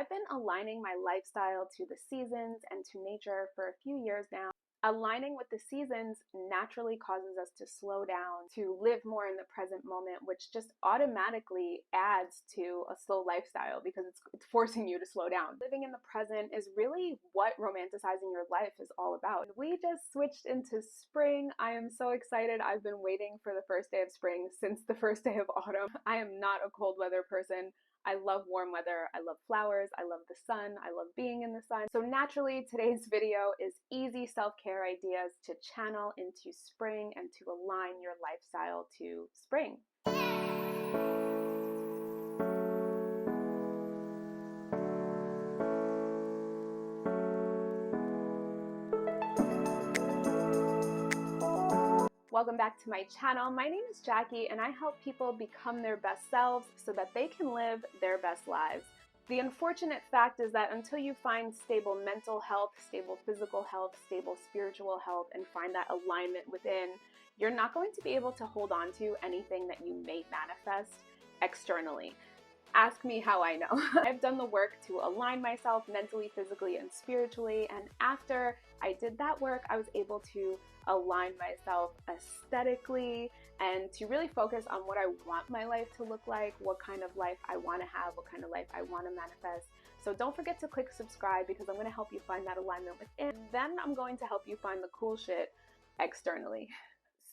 I've been aligning my lifestyle to the seasons and to nature for a few years now. Aligning with the seasons naturally causes us to slow down, to live more in the present moment, which just automatically adds to a slow lifestyle because it's forcing you to slow down. Living in the present is really what romanticizing your life is all about. We just switched into spring. I am so excited. I've been waiting for the first day of spring since the first day of autumn. I am not a cold weather person. I love warm weather, I love flowers, I love the sun, I love being in the sun. So naturally, today's video is easy self-care ideas to channel into spring and to align your lifestyle to spring. Welcome back to my channel. My name is Jackie and I help people become their best selves so that they can live their best lives. The unfortunate fact is that until you find stable mental health, stable physical health, stable spiritual health, and find that alignment within, you're not going to be able to hold on to anything that you may manifest externally. Ask me how I know. I've done the work to align myself mentally, physically, and spiritually, and after I did that work, I was able to align myself aesthetically and to really focus on what I want my life to look like, what kind of life I want to have, what kind of life I want to manifest. So don't forget to click subscribe because I'm going to help you find that alignment within. Then I'm going to help you find the cool shit externally.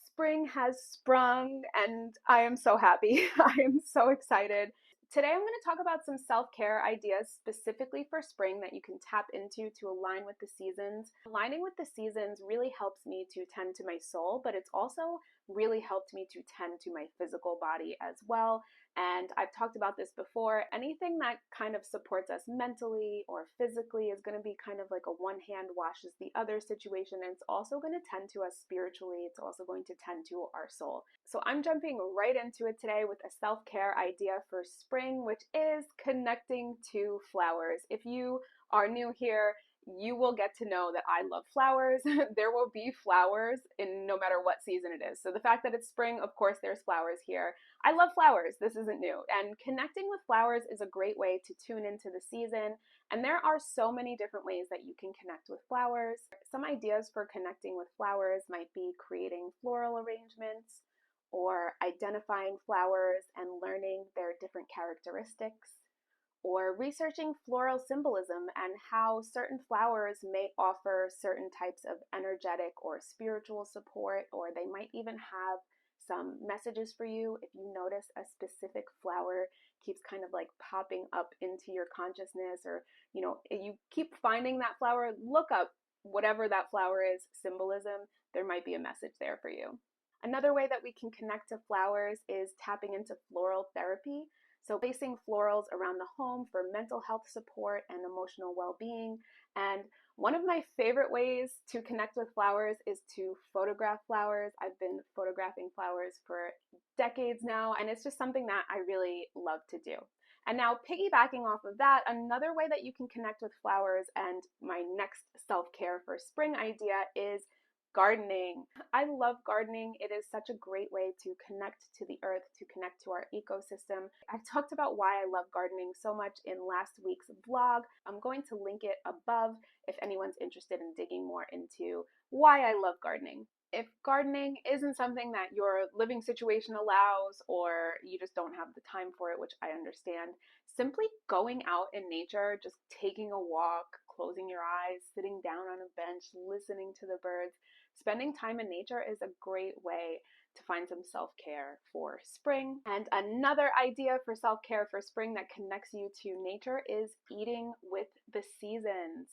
Spring has sprung and I am so happy. I am so excited. Today I'm going to talk about some self-care ideas specifically for spring that you can tap into to align with the seasons. Aligning with the seasons really helps me to tend to my soul, but it's also really helped me to tend to my physical body as well. And I've talked about this before. Anything that kind of supports us mentally or physically is going to be kind of like a one hand washes the other situation. And it's also going to tend to us spiritually. It's also going to tend to our soul. So I'm jumping right into it today with a self-care idea for spring, which is connecting to flowers. If you are new here, you will get to know that I love flowers. There will be flowers in no matter what season it is. So the fact that it's spring, of course, there's flowers here. I love flowers. This isn't new. And connecting with flowers is a great way to tune into the season. And there are so many different ways that you can connect with flowers. Some ideas for connecting with flowers might be creating floral arrangements or identifying flowers and learning their different characteristics, or researching floral symbolism and how certain flowers may offer certain types of energetic or spiritual support, or they might even have some messages for you. If you notice a specific flower keeps kind of like popping up into your consciousness, or you keep finding that flower, look up whatever that flower is, symbolism, there might be a message there for you. Another way that we can connect to flowers is tapping into floral therapy. So placing florals around the home for mental health support and emotional well-being. And one of my favorite ways to connect with flowers is to photograph flowers. I've been photographing flowers for decades now, and it's just something that I really love to do. And now, piggybacking off of that, another way that you can connect with flowers, and my next self-care for spring idea, is gardening. I love gardening. It is such a great way to connect to the earth, to connect to our ecosystem. I've talked about why I love gardening so much in last week's vlog. I'm going to link it above if anyone's interested in digging more into why I love gardening. If gardening isn't something that your living situation allows, or you just don't have the time for it, which I understand, simply going out in nature, just taking a walk, closing your eyes, sitting down on a bench, listening to the birds, spending time in nature is a great way to find some self-care for spring. And another idea for self-care for spring that connects you to nature is eating with the seasons.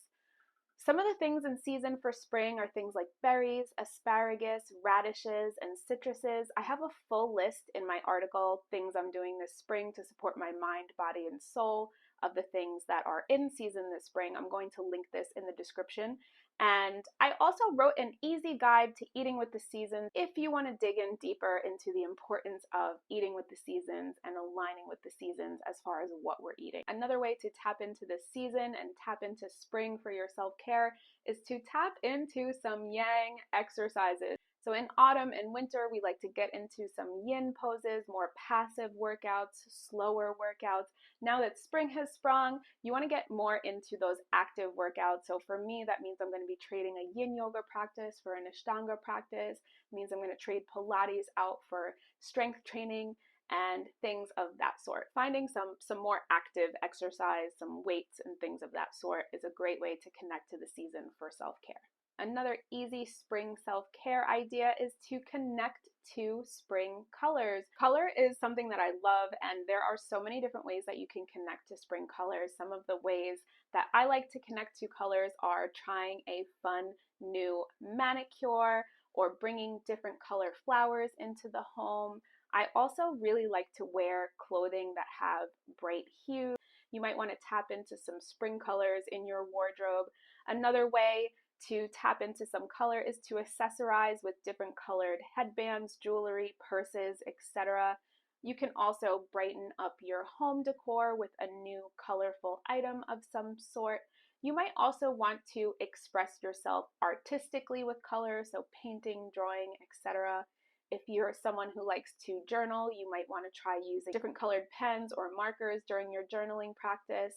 Some of the things in season for spring are things like berries, asparagus, radishes, and citruses. I have a full list in my article, Things I'm Doing This Spring to Support My Mind, Body, and Soul, of the things that are in season this spring. I'm going to link this in the description. And I also wrote an easy guide to eating with the seasons if you want to dig in deeper into the importance of eating with the seasons and aligning with the seasons as far as what we're eating. Another way to tap into the season and tap into spring for your self-care is to tap into some yang exercises. So in autumn and winter, we like to get into some yin poses, more passive workouts, slower workouts. Now that spring has sprung, you want to get more into those active workouts. So for me, that means I'm going to be trading a yin yoga practice for an ashtanga practice. It means I'm going to trade Pilates out for strength training and things of that sort. Finding some more active exercise, some weights and things of that sort is a great way to connect to the season for self-care. Another easy spring self-care idea is to connect to spring colors. Color is something that I love, and there are so many different ways that you can connect to spring colors. Some of the ways that I like to connect to colors are trying a fun new manicure or bringing different color flowers into the home. I also really like to wear clothing that have bright hues. You might want to tap into some spring colors in your wardrobe. Another way to tap into some color is to accessorize with different colored headbands, jewelry, purses, etc. You can also brighten up your home decor with a new colorful item of some sort. You might also want to express yourself artistically with color, so painting, drawing, etc. If you're someone who likes to journal, you might want to try using different colored pens or markers during your journaling practice.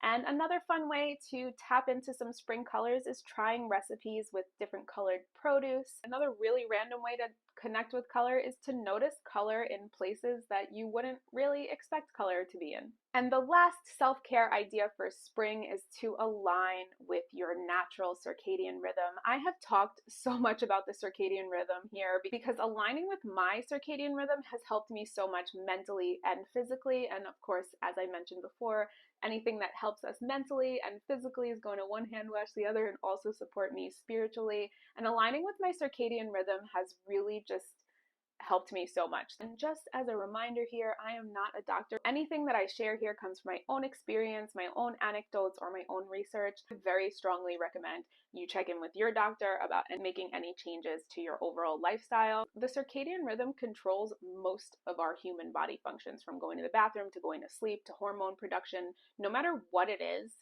And another fun way to tap into some spring colors is trying recipes with different colored produce. Another really random way to connect with color is to notice color in places that you wouldn't really expect color to be in. And the last self-care idea for spring is to align with your natural circadian rhythm. I have talked so much about the circadian rhythm here because aligning with my circadian rhythm has helped me so much mentally and physically. And of course, as I mentioned before, anything that helps us mentally and physically is going to one hand wash the other and also support me spiritually. And aligning with my circadian rhythm has really just helped me so much. And just as a reminder here, I am not a doctor. Anything that I share here comes from my own experience, my own anecdotes, or my own research. I very strongly recommend you check in with your doctor about making any changes to your overall lifestyle. The circadian rhythm controls most of our human body functions, from going to the bathroom to going to sleep to hormone production. No matter what it is,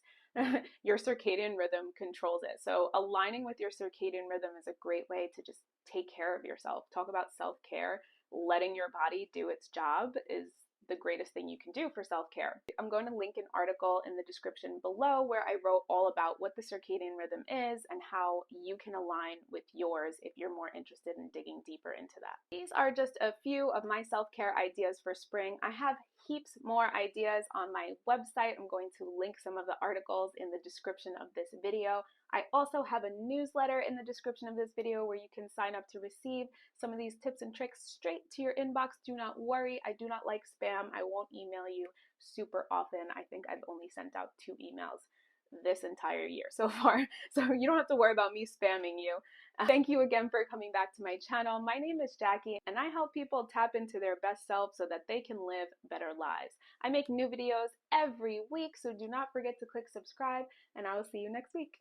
your circadian rhythm controls it. So aligning with your circadian rhythm is a great way to just take care of yourself. Talk about self-care. Letting your body do its job is the greatest thing you can do for self-care. I'm going to link an article in the description below where I wrote all about what the circadian rhythm is and how you can align with yours if you're more interested in digging deeper into that. These are just a few of my self-care ideas for spring. I have heaps more ideas on my website. I'm going to link some of the articles in the description of this video. I also have a newsletter in the description of this video where you can sign up to receive some of these tips and tricks straight to your inbox. Do not worry, I do not like spam. I won't email you super often. I think I've only sent out 2 emails this entire year so far, so you don't have to worry about me spamming you. Thank you again for coming back to my channel. My name is Jackie, and I help people tap into their best selves so that they can live better lives. I make new videos every week, so do not forget to click subscribe, and I will see you next week.